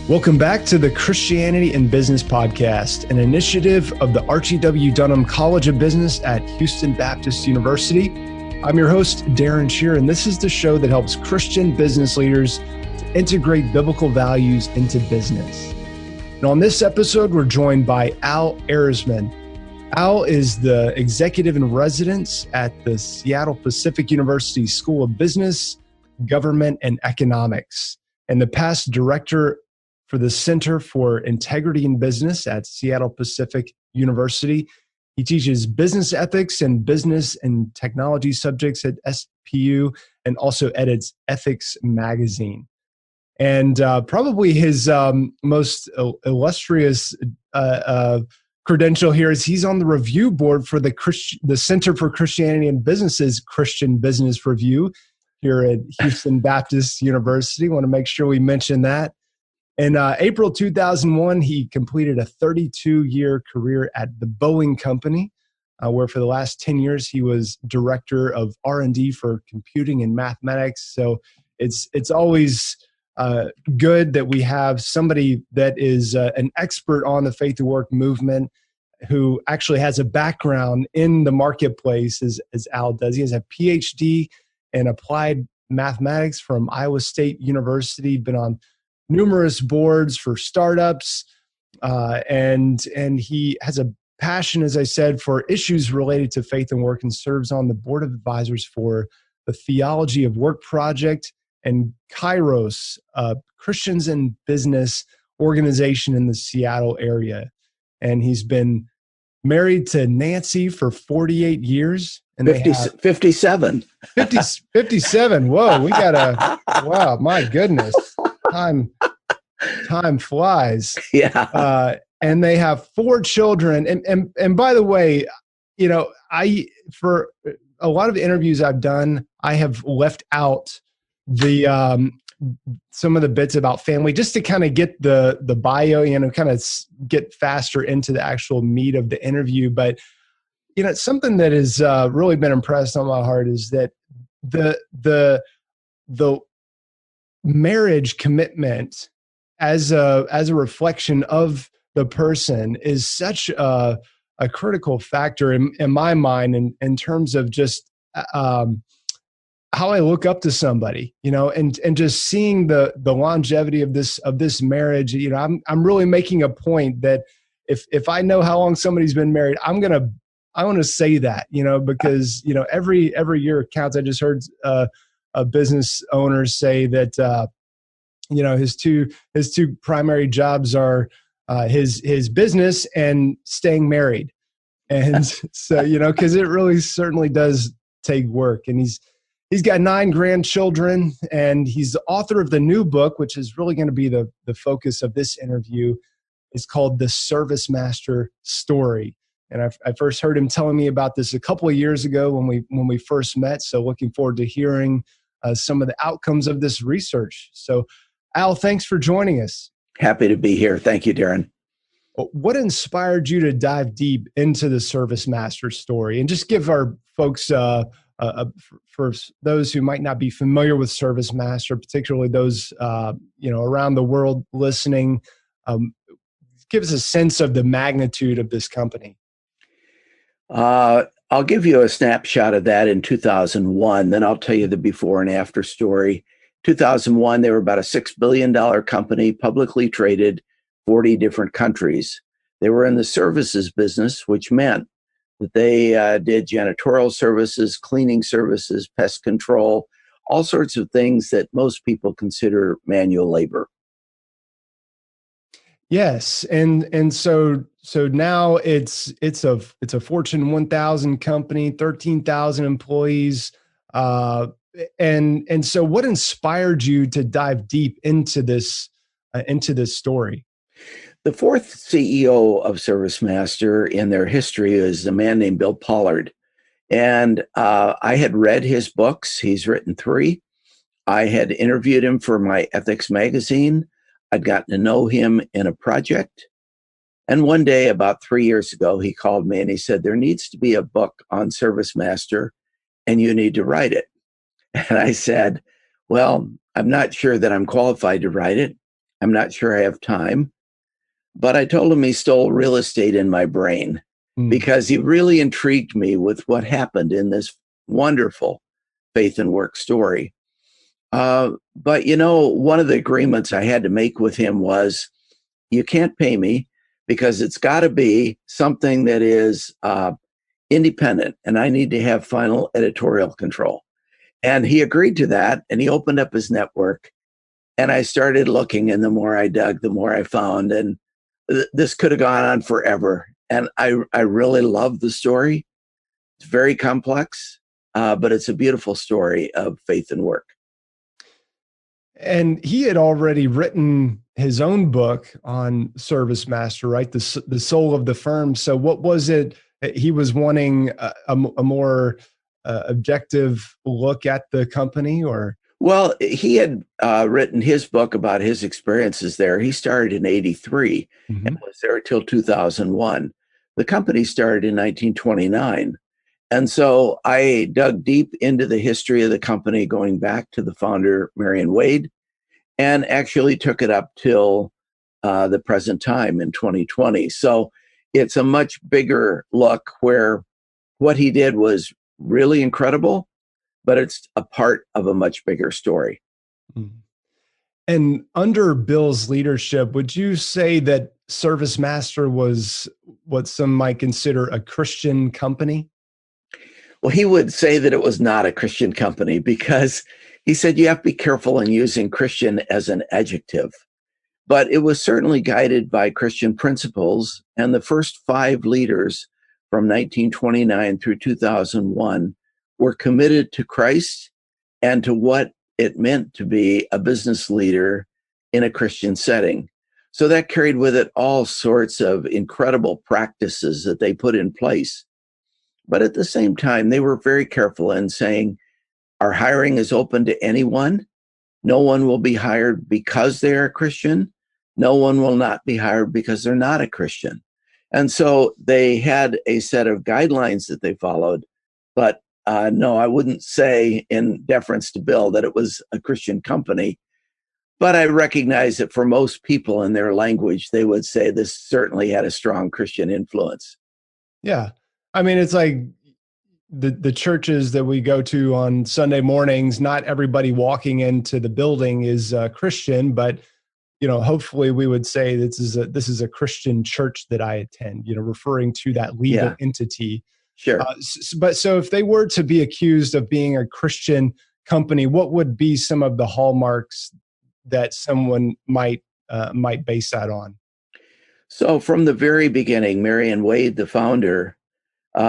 Welcome back to the Christianity in Business podcast, an initiative of the Archie W. Dunham College of Business at Houston Baptist University. I'm your host, Darren Shear, and this is the show that helps Christian business leaders to integrate biblical values into business. And on this episode, we're joined by Al Erisman. Al is the executive in residence at the Seattle Pacific University School of Business, Government, and Economics, and the past director for the Center for Integrity in Business at Seattle Pacific University. He teaches business ethics and business and technology subjects at SPU and also edits Ethics Magazine. And probably his most illustrious credential here is he's on the review board for the Center for Christianity in Business's Christian Business Review here at Houston Baptist University. Want to make sure we mention that. In April 2001, he completed a 32-year career at the Boeing Company, where for the last 10 years he was director of R&D for computing and mathematics. So it's always good that we have somebody that is an expert on the faith and work movement who actually has a background in the marketplace as Al does. He has a PhD in applied mathematics from Iowa State University, been on numerous boards for startups, and he has a passion, as I said, for issues related to faith and work, and serves on the board of advisors for the Theology of Work Project and Kairos, Christians in Business organization in the Seattle area. And he's been married to Nancy for 48 years. And 57. 57. Whoa, we got wow, my goodness. Time flies. Yeah. And they have 4 children. And by the way, you know, for a lot of the interviews I've done, I have left out the some of the bits about family just to kind of get the bio, you know, kind of get faster into the actual meat of the interview. But you know, something that has really been impressed on my heart is that the marriage commitment as a reflection of the person is such a critical factor in my mind in terms of just how I look up to somebody, you know, and just seeing the longevity of this marriage. You know, I'm really making a point that if I know how long somebody's been married, I want to say that, you know, because, you know, every year counts. I just heard a business owner say that, you know, his two primary jobs are his business and staying married. And so, you know, because it really certainly does take work. And he's got 9 grandchildren, and he's the author of the new book, which is really going to be the focus of this interview. It's called The ServiceMaster Story. And I first heard him telling me about this a couple of years ago when we first met. So looking forward to hearing some of the outcomes of this research. So Al, thanks for joining us. Happy to be here. Thank you, Darren. What inspired you to dive deep into the ServiceMaster story? And just give our folks, for those who might not be familiar with ServiceMaster, particularly those you know, around the world listening, give us a sense of the magnitude of this company. I'll give you a snapshot of that in 2001. Then I'll tell you the before and after story. 2001, they were about a $6 billion company, publicly traded, 40 different countries. They were in the services business, which meant that they did janitorial services, cleaning services, pest control, all sorts of things that most people consider manual labor. Yes, and so now it's a Fortune 1000 company, 13,000 employees, and so what inspired you to dive deep into this story? The 4th CEO of ServiceMaster in their history is a man named Bill Pollard, and I had read his books. He's written 3. I had interviewed him for my Ethics Magazine. I'd gotten to know him in a project. And one day, about 3 years ago, he called me and he said, there needs to be a book on ServiceMaster and you need to write it. And I said, well, I'm not sure that I'm qualified to write it. I'm not sure I have time. But I told him he stole real estate in my brain because he really intrigued me with what happened in this wonderful faith and work story. But, one of the agreements I had to make with him was you can't pay me because it's got to be something that is independent and I need to have final editorial control. And he agreed to that and he opened up his network and I started looking, and the more I dug, the more I found. And this could have gone on forever. And I really love the story. It's very complex, but it's a beautiful story of faith and work. And he had already written his own book on ServiceMaster, right? The soul of the firm. So what was it? He was wanting a more objective look at the company, or? Well, he had written his book about his experiences there. He started in 83 and was there until 2001. The company started in 1929. And so I dug deep into the history of the company, going back to the founder, Marion Wade, and actually took it up till the present time in 2020. So it's a much bigger look where what he did was really incredible, but it's a part of a much bigger story. And under Bill's leadership, would you say that ServiceMaster was what some might consider a Christian company? Well, he would say that it was not a Christian company because he said you have to be careful in using Christian as an adjective. But it was certainly guided by Christian principles, and the first 5 leaders from 1929 through 2001 were committed to Christ and to what it meant to be a business leader in a Christian setting. So that carried with it all sorts of incredible practices that they put in place. But at the same time, they were very careful in saying, our hiring is open to anyone. No one will be hired because they're a Christian. No one will not be hired because they're not a Christian. And so they had a set of guidelines that they followed. But no, I wouldn't say in deference to Bill that it was a Christian company. But I recognize that for most people in their language, they would say this certainly had a strong Christian influence. Yeah. I mean, it's like the churches that we go to on Sunday mornings, not everybody walking into the building is Christian, but hopefully we would say this is a Christian church that I attend, referring to that legal entity. Sure. But so if they were to be accused of being a Christian company, what would be some of the hallmarks that someone might base that on? So from the very beginning, Marion Wade, the founder, in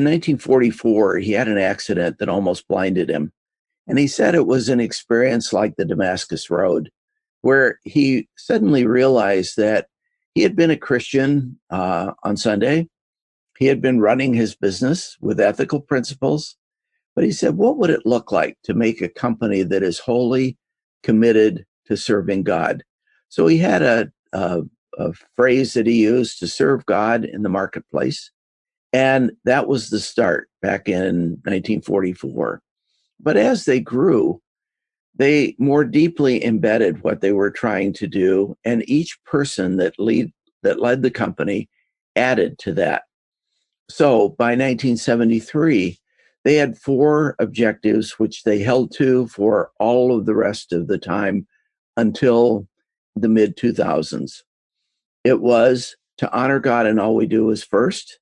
1944, he had an accident that almost blinded him. And he said it was an experience like the Damascus Road, where he suddenly realized that he had been a Christian on Sunday. He had been running his business with ethical principles. But he said, what would it look like to make a company that is wholly committed to serving God? So he had a phrase that he used to serve God in the marketplace. And that was the start back in 1944. But as they grew, they more deeply embedded what they were trying to do. And each person that led the company added to that. So by 1973, they had 4 objectives, which they held to for all of the rest of the time until the mid 2000s. It was to honor God in all we do is first.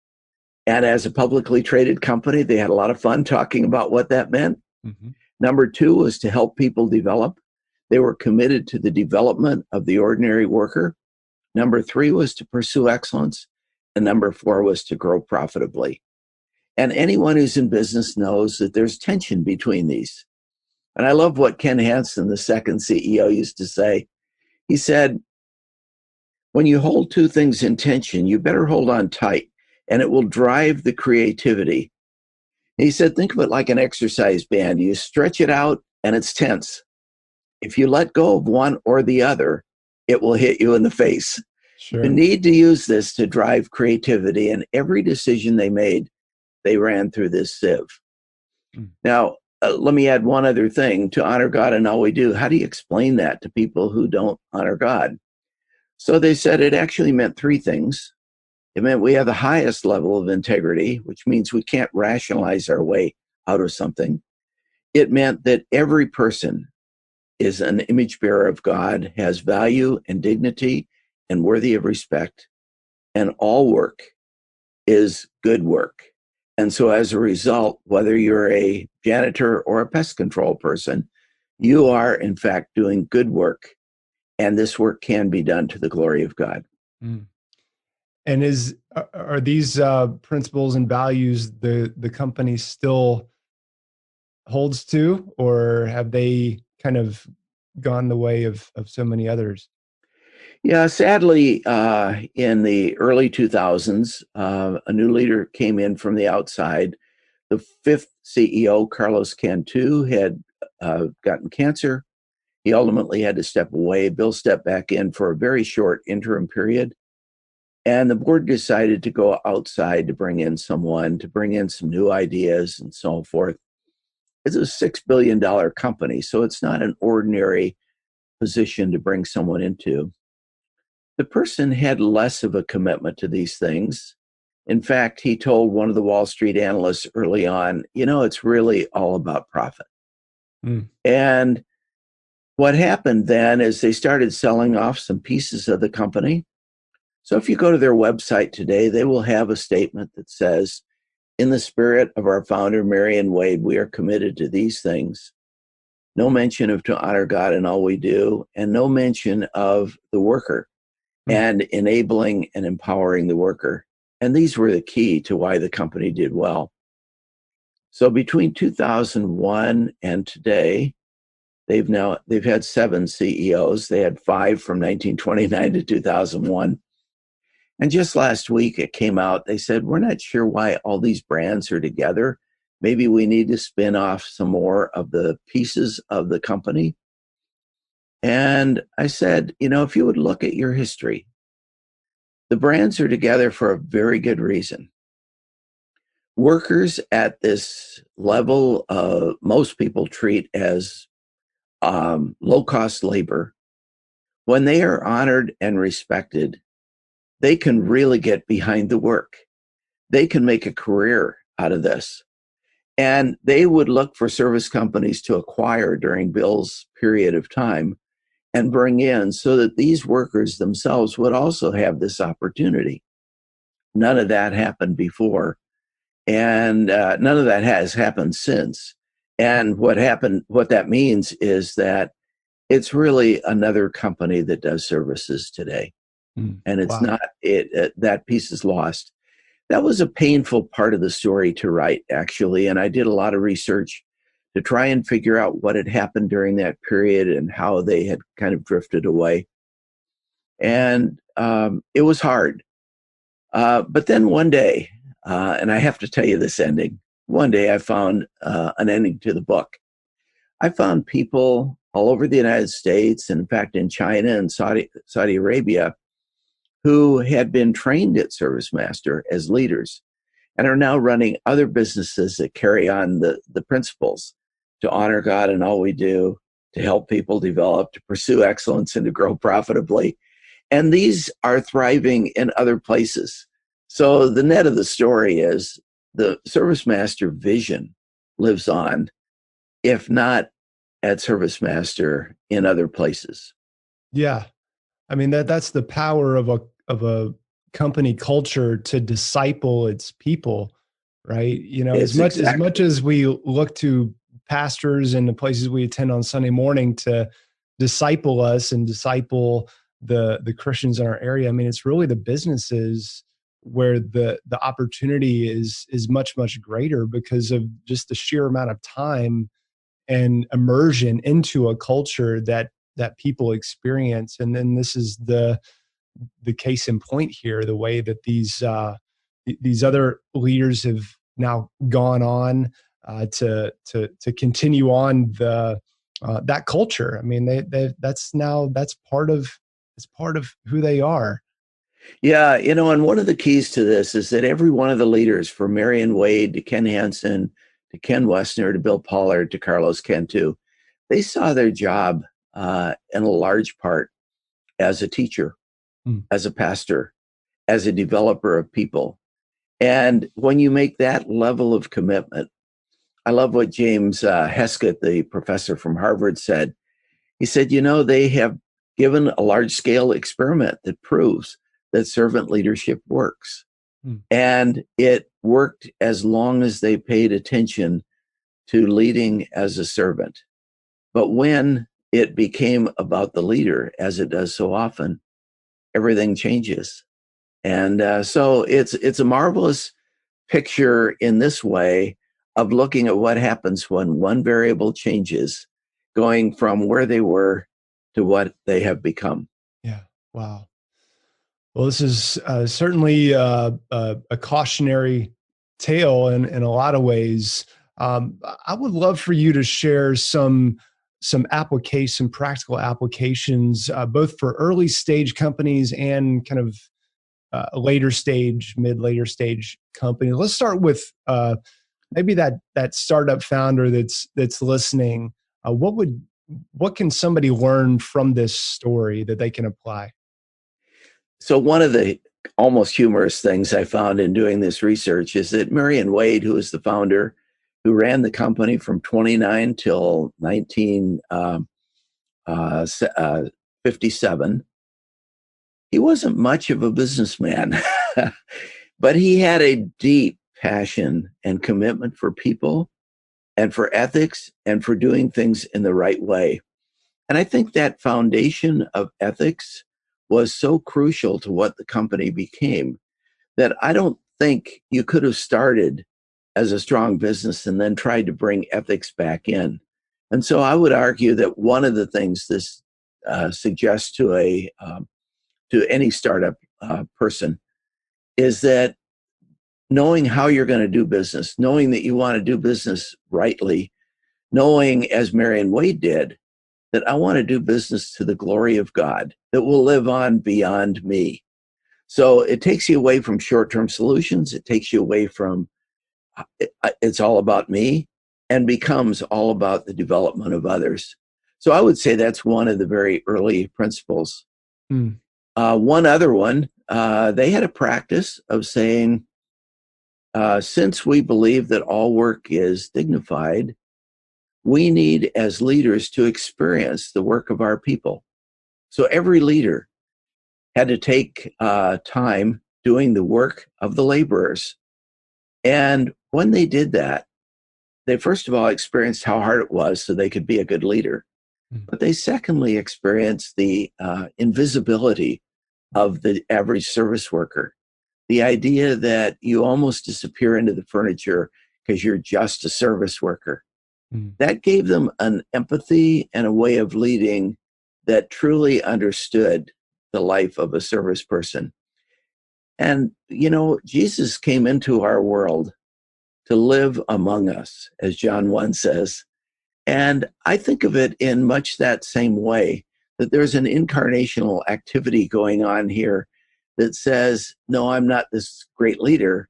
And as a publicly traded company, they had a lot of fun talking about what that meant. Number 2 was to help people develop. They were committed to the development of the ordinary worker. Number 3 was to pursue excellence. And number 4 was to grow profitably. And anyone who's in business knows that there's tension between these. And I love what Ken Hansen, the second CEO, used to say. He said, when you hold 2 things in tension, you better hold on tight, and it will drive the creativity. He said, think of it like an exercise band. You stretch it out and it's tense. If you let go of one or the other, it will hit you in the face. Sure. You need to use this to drive creativity. And every decision they made, they ran through this sieve. Now, let me add one other thing: to honor God in all we do. How do you explain that to people who don't honor God? So they said it actually meant three things. It meant we have the highest level of integrity, which means we can't rationalize our way out of something. It meant that every person is an image bearer of God, has value and dignity and worthy of respect, and all work is good work. And so as a result, whether you're a janitor or a pest control person, you are in fact doing good work, and this work can be done to the glory of God. Mm. And are these principles and values the company still holds to, or have they kind of gone the way of so many others? Yeah, sadly, in the early 2000s, a new leader came in from the outside. The fifth CEO, Carlos Cantu, had gotten cancer. He ultimately had to step away. Bill stepped back in for a very short interim period. And the board decided to go outside to bring in someone, to bring in some new ideas and so forth. It's a $6 billion company, so it's not an ordinary position to bring someone into. The person had less of a commitment to these things. In fact, he told one of the Wall Street analysts early on, it's really all about profit. Mm. And what happened then is they started selling off some pieces of the company. So if you go to their website today, they will have a statement that says, in the spirit of our founder, Marion Wade, we are committed to these things. No mention of to honor God in all we do, and no mention of the worker and enabling and empowering the worker. And these were the key to why the company did well. So between 2001 and today, they've had 7 CEOs. They had 5 from 1929 to 2001. And just last week it came out, they said, we're not sure why all these brands are together. Maybe we need to spin off some more of the pieces of the company. And I said, if you would look at your history, the brands are together for a very good reason. Workers at this level, most people treat as low-cost labor. When they are honored and respected, they can really get behind the work. They can make a career out of this. And they would look for service companies to acquire during Bill's period of time and bring in so that these workers themselves would also have this opportunity. None of that happened before. And none of that has happened since. And what that means is that it's really another company that does services today. And it's Wow. not, that piece is lost. That was a painful part of the story to write, actually. And I did a lot of research to try and figure out what had happened during that period and how they had kind of drifted away. And it was hard. But then one day, and I have to tell you this ending, one day I found an ending to the book. I found people all over the United States, and in fact in China and Saudi Arabia, who had been trained at ServiceMaster as leaders and are now running other businesses that carry on the principles to honor God in all we do, to help people develop, to pursue excellence, and to grow profitably. And these are thriving in other places. So the net of the story is the ServiceMaster vision lives on, if not at ServiceMaster, in other places. Yeah. I mean, that's the power of a company culture to disciple its people, right? It's as much as we look to pastors and the places we attend on Sunday morning to disciple us and disciple the Christians in our area, I mean, it's really the businesses where the opportunity is much, much greater because of just the sheer amount of time and immersion into a culture that people experience. And then this is the case in point here, the way that these other leaders have now gone on to continue on that culture. I mean, that's part of who they are. Yeah, and one of the keys to this is that every one of the leaders, from Marion Wade to Ken Hansen to Ken Westner, to Bill Pollard, to Carlos Cantu, they saw their job in a large part as a teacher, as a pastor, as a developer of people. And when you make that level of commitment, I love what James Heskett, the professor from Harvard, said. He said, they have given a large scale experiment that proves that servant leadership works. And it worked as long as they paid attention to leading as a servant. But when it became about the leader, as it does so often, everything changes. And so it's a marvelous picture in this way of looking at what happens when one variable changes, going from where they were to what they have become. Yeah. Wow. Well, this is certainly a cautionary tale in a lot of ways. I would love for you to share some practical applications, both for early stage companies and kind of later stage, later stage companies. Let's start with maybe that startup founder that's listening. What can somebody learn from this story that they can apply? So one of the almost humorous things I found in doing this research is that Marion Wade, who is the founder, who ran the company from 29 till 1957, he wasn't much of a businessman, but he had a deep passion and commitment for people and for ethics and for doing things in the right way. And I think that foundation of ethics was so crucial to what the company became that I don't think you could have started as a strong business and then tried to bring ethics back in. And so I would argue that one of the things this suggests to any startup person is that knowing how you're going to do business, knowing that you want to do business rightly, knowing, as Marion Wade did, that I want to do business to the glory of God that will live on beyond me. So it takes you away from short-term solutions. It takes you away from it's all about me and becomes all about the development of others. So I would say that's one of the very early principles. One other one, they had a practice of saying, since we believe that all work is dignified, we need as leaders to experience the work of our people. So every leader had to take time doing the work of the laborers. And when they did that, they first of all experienced how hard it was so they could be a good leader. But they secondly experienced the invisibility of the average service worker. The idea that you almost disappear into the furniture because you're just a service worker. That gave them an empathy and a way of leading that truly understood the life of a service person. And, Jesus came into our world to live among us, as John 1 says. And I think of it in much that same way, that there's an incarnational activity going on here that says, no, I'm not this great leader.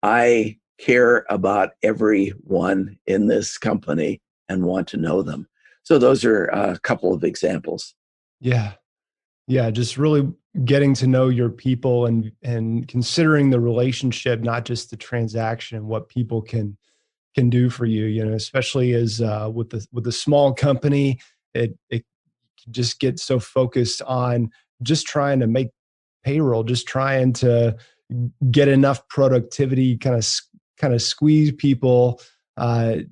I care about everyone in this company and want to know them. So those are a couple of examples. Yeah. Yeah. Just really getting to know your people and considering the relationship, not just the transaction, what people can do for you, especially as with the small company, it just gets so focused on just trying to make payroll, just trying to get enough productivity, kind of squeeze people, and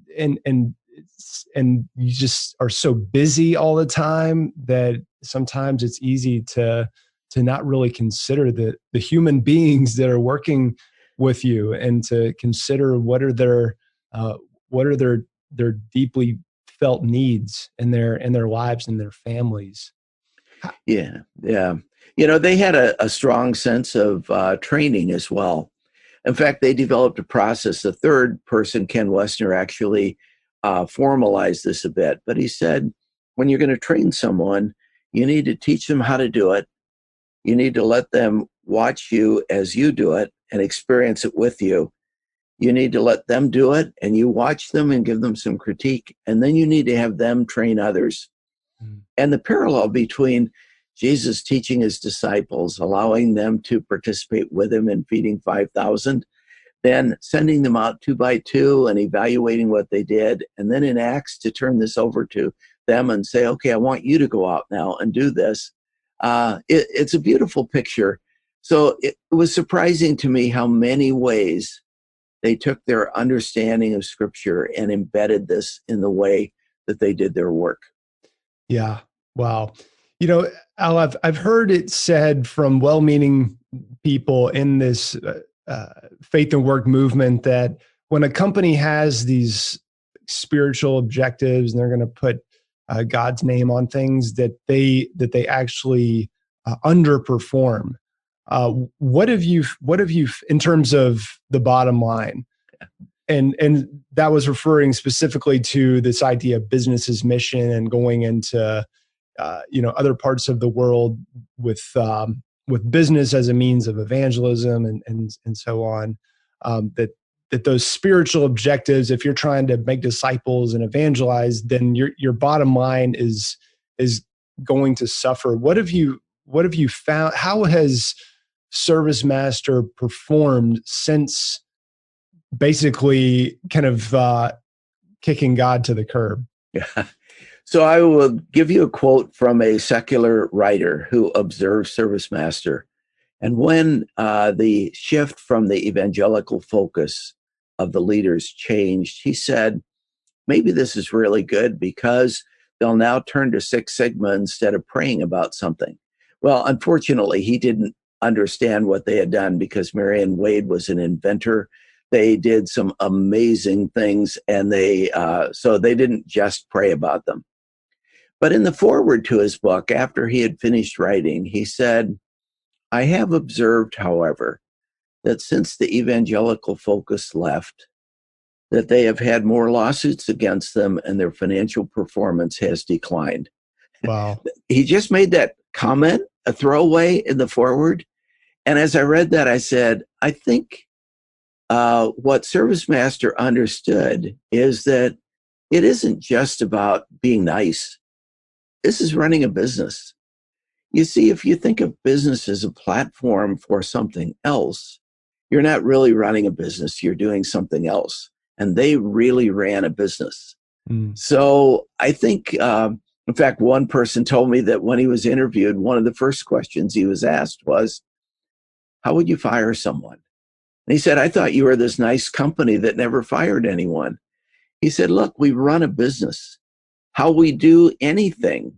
you just are so busy all the time that sometimes it's easy to not really consider the human beings that are working with you, and to consider what are their deeply felt needs in their lives and their families. Yeah. They had a strong sense of training as well. In fact, they developed a process. The third person, Ken Westner, actually formalized this a bit. But he said, when you're going to train someone, you need to teach them how to do it. You need to let them watch you as you do it and experience it with you. You need to let them do it, and you watch them and give them some critique, and then you need to have them train others. And the parallel between Jesus teaching his disciples, allowing them to participate with him in feeding 5,000, then sending them out 2 by 2 and evaluating what they did, and then in Acts to turn this over to them and say, okay, I want you to go out now and do this. It's a beautiful picture. So it was surprising to me how many ways they took their understanding of Scripture and embedded this in the way that they did their work. Yeah. Wow. Al, I've heard it said from well-meaning people in this faith and work movement that when a company has these spiritual objectives and they're going to put God's name on things, that they actually underperform. What have you in terms of the bottom line? And that was referring specifically to this idea of business's mission and going into other parts of the world with business as a means of evangelism and so on. That those spiritual objectives, if you're trying to make disciples and evangelize, then your bottom line is going to suffer. What have you found? How has ServiceMaster performed since basically kind of kicking God to the curb? Yeah. So I will give you a quote from a secular writer who observed ServiceMaster. And when the shift from the evangelical focus of the leaders changed, he said, maybe this is really good because they'll now turn to Six Sigma instead of praying about something. Well, unfortunately, he didn't understand what they had done because Marion Wade was an inventor. They did some amazing things, and so they didn't just pray about them. But in the foreword to his book, after he had finished writing, he said, I have observed, however, that since the evangelical focus left, that they have had more lawsuits against them and their financial performance has declined. Wow. He just made that comment, a throwaway in the foreword. And as I read that, I said, I think what ServiceMaster understood is that it isn't just about being nice. This is running a business. You see, if you think of business as a platform for something else, you're not really running a business, you're doing something else. And they really ran a business. So I think, in fact, one person told me that when he was interviewed, one of the first questions he was asked was, how would you fire someone? And he said, I thought you were this nice company that never fired anyone. He said, look, we run a business. How we do anything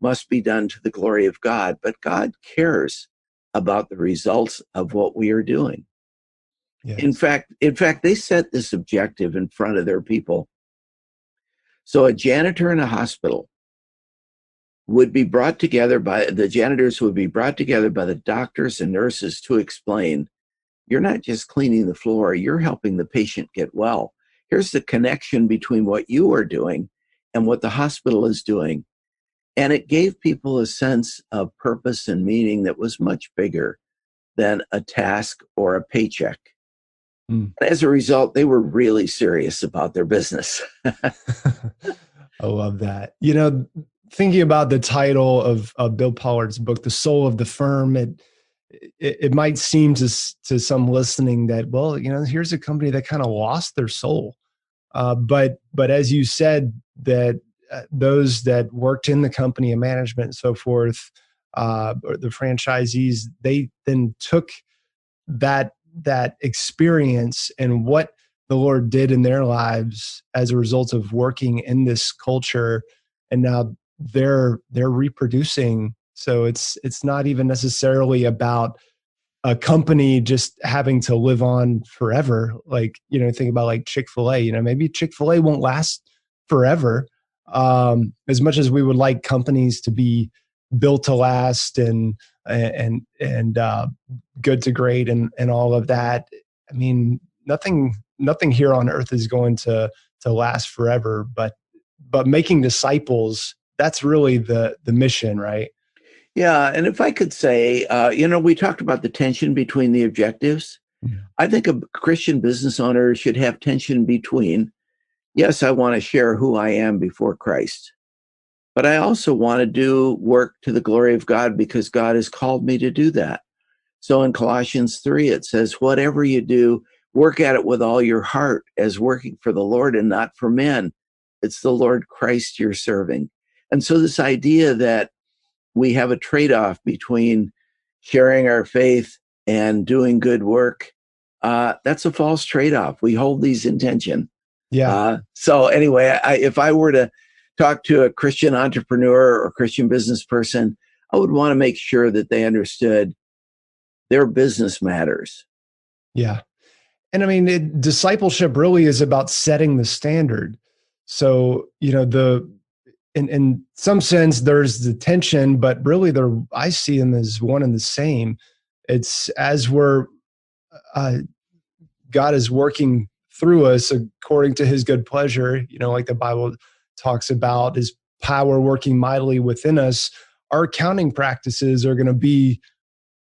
must be done to the glory of God, but God cares about the results of what we are doing. Yes. In fact, they set this objective in front of their people. So a janitor in a hospital would be brought together by the janitors would be brought together by the doctors and nurses to explain, you're not just cleaning the floor, you're helping the patient get well. Here's the connection between what you are doing and what the hospital is doing. And it gave people a sense of purpose and meaning that was much bigger than a task or a paycheck. As a result, they were really serious about their business. I love that. Thinking about the title of Bill Pollard's book, The Soul of the Firm, it might seem to some listening that, well, here's a company that kind of lost their soul. But as you said, that those that worked in the company and management and so forth, or the franchisees, they then took that experience and what the Lord did in their lives as a result of working in this culture, and now they're reproducing. So it's not even necessarily about a company just having to live on forever. Like, think about like Chick-fil-A, maybe Chick-fil-A won't last forever. As much as we would like companies to be built to last and good to great and all of that. I mean, nothing here on earth is going to last forever, but making disciples, that's really the mission, right? Yeah. And if I could say, we talked about the tension between the objectives. Mm. I think a Christian business owner should have tension between, yes, I want to share who I am before Christ, but I also want to do work to the glory of God because God has called me to do that. So in Colossians 3, it says, whatever you do, work at it with all your heart as working for the Lord and not for men. It's the Lord Christ you're serving. And so this idea that we have a trade-off between sharing our faith and doing good work, that's a false trade-off. We hold these in tension. Yeah. So anyway, if I were to talk to a Christian entrepreneur or Christian business person, I would want to make sure that they understood their business matters. Yeah. And I mean, discipleship really is about setting the standard. So, in some sense, there's the tension, but really I see them as one and the same. It's as uh, God is working through us according to his good pleasure, like the Bible talks about his power working mightily within us. Our accounting practices are going to be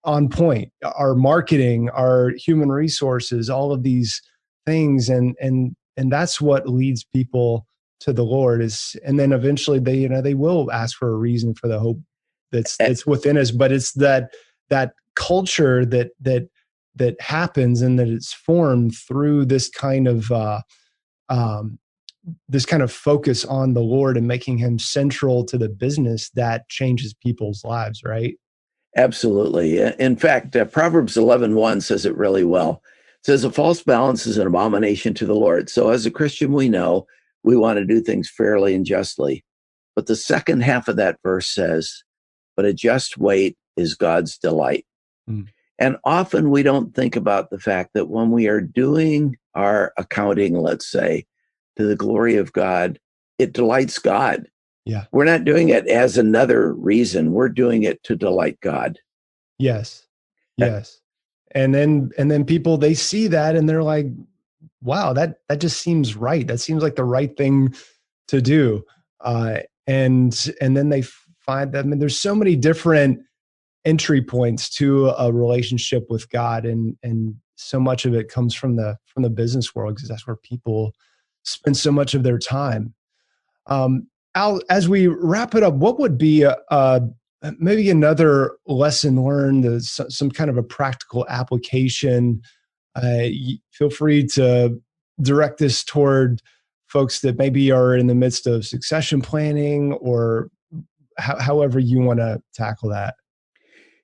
on point, our marketing, our human resources, all of these things. And that's what leads people to the Lord and then eventually they will ask for a reason for the hope that's within us. But it's that culture that happens and that it's formed through um, this kind of focus on the Lord and making him central to the business that changes people's lives, right? Absolutely. In fact, Proverbs 11:1 says it really well. It says, a false balance is an abomination to the Lord. So as a Christian, we know we want to do things fairly and justly. But the second half of that verse says, but a just weight is God's delight. Mm. And often we don't think about the fact that when we are doing our accounting, let's say, to the glory of God, it delights God. Yeah. We're not doing it as another reason. We're doing it to delight God. Yes. Yes. And then people, they see that and they're like, wow, that just seems right. That seems like the right thing to do. And then they find that, I mean, there's so many different entry points to a relationship with God. And so much of it comes from the business world, because that's where people spend so much of their time. Al, as we wrap it up, what would be maybe another lesson learned, some kind of a practical application? Feel free to direct this toward folks that maybe are in the midst of succession planning, or however you want to tackle that.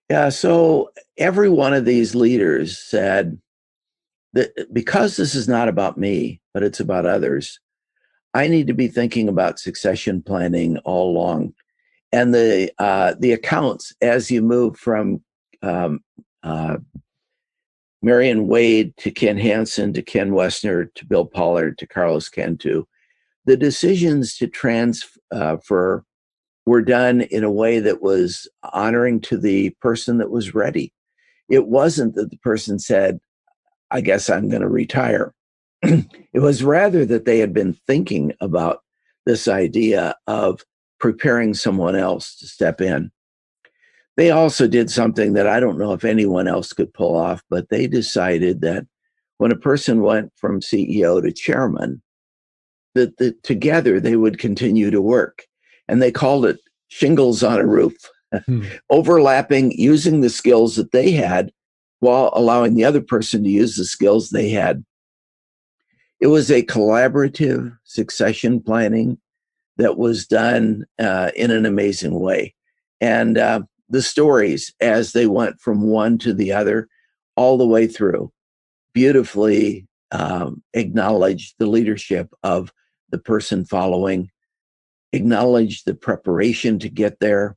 Yeah, so every one of these leaders said that because this is not about me, but it's about others, I need to be thinking about succession planning all along. And the accounts, as you move from um, uh, Marion Wade to Ken Hansen to Ken Westner to Bill Pollard to Carlos Cantu, the decisions to transfer were done in a way that was honoring to the person that was ready. It wasn't that the person said, I guess I'm going to retire. It was rather that they had been thinking about this idea of preparing someone else to step in. They also did something that I don't know if anyone else could pull off, but they decided that when a person went from CEO to chairman, that together they would continue to work. And they called it shingles on a roof, overlapping, using the skills that they had while allowing the other person to use the skills they had. It was a collaborative succession planning that was done in an amazing way. And the stories as they went from one to the other all the way through beautifully acknowledged the leadership of the person following, acknowledged the preparation to get there,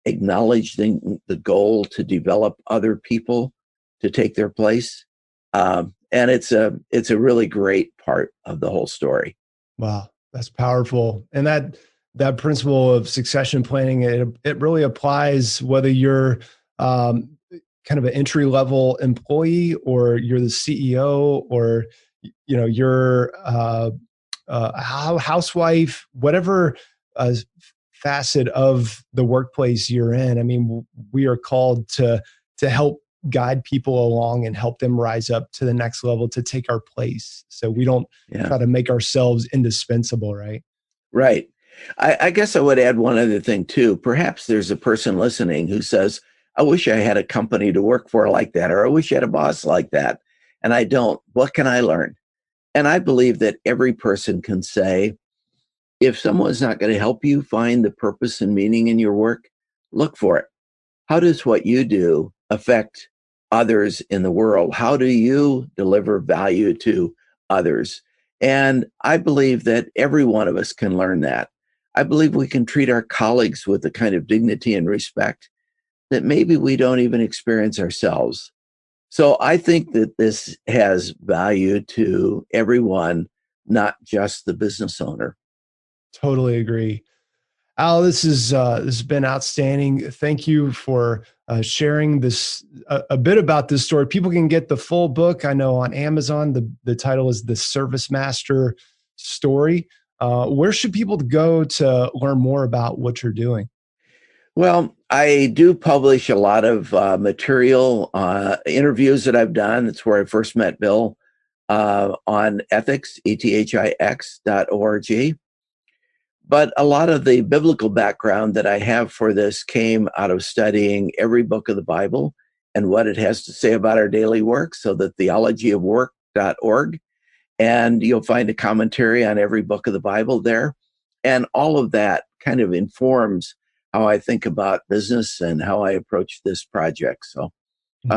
acknowledged the goal to develop other people to take their place. And it's a really great part of the whole story. Wow, that's powerful. And that principle of succession planning, it really applies whether you're kind of an entry level employee, or you're the CEO, or you're a housewife, whatever facet of the workplace you're in. I mean, we are called to help guide people along and help them rise up to the next level to take our place. So we don't try to make ourselves indispensable, right? Right. I guess I would add one other thing too. Perhaps there's a person listening who says, I wish I had a company to work for like that, or I wish I had a boss like that. And I don't. What can I learn? And I believe that every person can say, if someone's not going to help you find the purpose and meaning in your work, look for it. How does what you do affect others in the world? How do you deliver value to others? And I believe that every one of us can learn that. I believe we can treat our colleagues with the kind of dignity and respect that maybe we don't even experience ourselves. So I think that this has value to everyone, not just the business owner. Totally agree. Al, this has been outstanding. Thank you for sharing this a bit about this story. People can get the full book. I know on Amazon. The title is The ServiceMaster Story. Where should people go to learn more about what you're doing? Well, I do publish a lot of material, interviews that I've done. That's where I first met Bill, on ethics, ethix.org. But a lot of the biblical background that I have for this came out of studying every book of the Bible and what it has to say about our daily work. So the theologyofwork.org. And you'll find a commentary on every book of the Bible there. And all of that kind of informs how I think about business and how I approach this project. So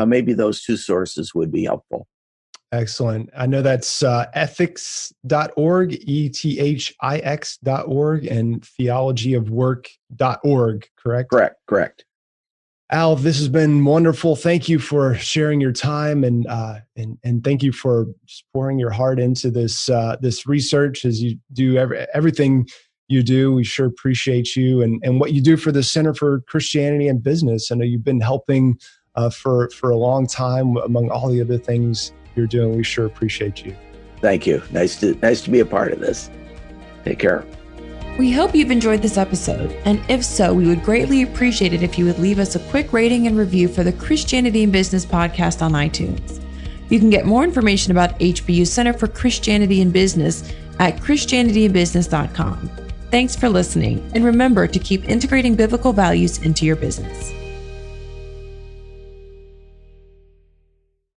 maybe those two sources would be helpful. Excellent. I know that's ethics.org, ETHIX.org, and theologyofwork.org, correct? Correct. Al, this has been wonderful. Thank you for sharing your time and thank you for pouring your heart into this research as you do everything you do. We sure appreciate you and what you do for the Center for Christianity and Business. I know you've been helping for a long time among all the other things you're doing. We sure appreciate you. Thank you. Nice to be a part of this. Take care. We hope you've enjoyed this episode, and if so, we would greatly appreciate it if you would leave us a quick rating and review for the Christianity and Business podcast on iTunes. You can get more information about HBU Center for Christianity and Business at christianityandbusiness.com. Thanks for listening, and remember to keep integrating biblical values into your business.